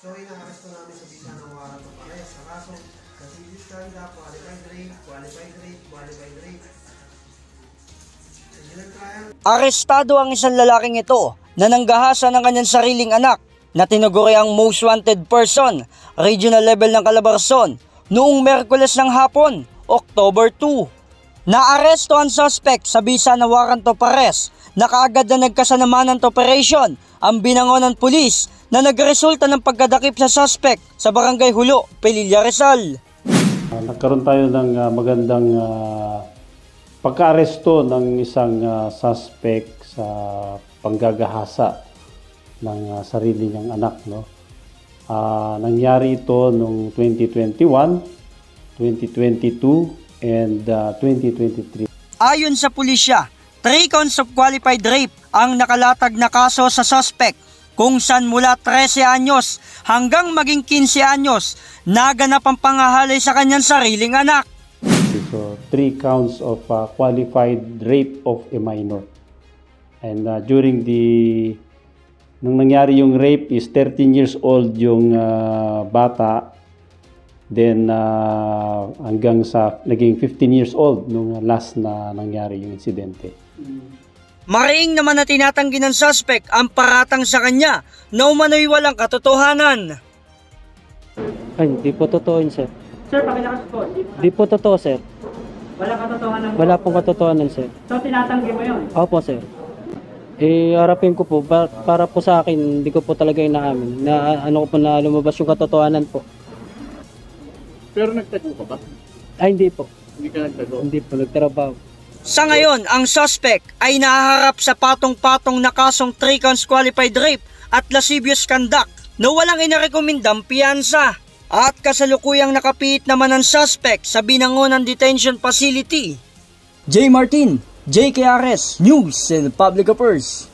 So, ina-arresto namin sa bisa ng warrant of arrest sa kaso Serious Conduct, Qualified Rape. Arestado ang isang lalaking ito na nanggahasa ng kanyang sariling anak na tinuguri ang most wanted person, regional level ng Calabarzon, noong Miyerkules ng hapon, October 2. Naaresto ang suspect sa bisa ng warrant of arrest na kaagad na nagkasanaman ng operation ang binangonan pulis na nagresulta ng pagkadakip sa suspect sa Barangay Hulo, Pililla, Rizal. Nagkaroon tayo ng magandang pagka-aresto ng isang suspect sa panggagahasa ng sarili niyang anak. No? Nangyari ito noong 2021, 2022, and 2023. Ayon sa pulisya, 3 counts of qualified rape ang nakalatag na kaso sa suspect kung saan mula 13 anyos hanggang maging 15 anyos naganap ang pangahalay sa kanyang sariling anak. So, 3 counts of qualified rape of a minor. And nung nangyari yung rape is 13 years old yung bata. Then hanggang sa naging 15 years old nung last na nangyari yung insidente. Mariing naman na tinatanggi ng suspect ang paratang sa kanya na umano'y walang katotohanan. Ay, hindi po totoo yun, sir. Sir, pakilakas po. Hindi po totoo, sir. Wala katotohanan po. Wala pong katotohanan, sir. So, tinatanggi mo yun? Opo, sir. Harapin ko po, para po sa akin, hindi ko po talaga inaamin na ano ko po na lumabas yung katotohanan po. Pero nagtago ka ba? Ay, hindi po. Hindi ka nagtago? Hindi po, nagtrabaho. Sa ngayon, ang suspect ay nahaharap sa patong-patong na kasong 3 counts qualified rape at lascivious conduct na walang inarekomendang piyansa. At kasalukuyang nakapiit naman ang suspect sa Binangonan Detention Facility. J. Martin, JKRS News and Public Affairs.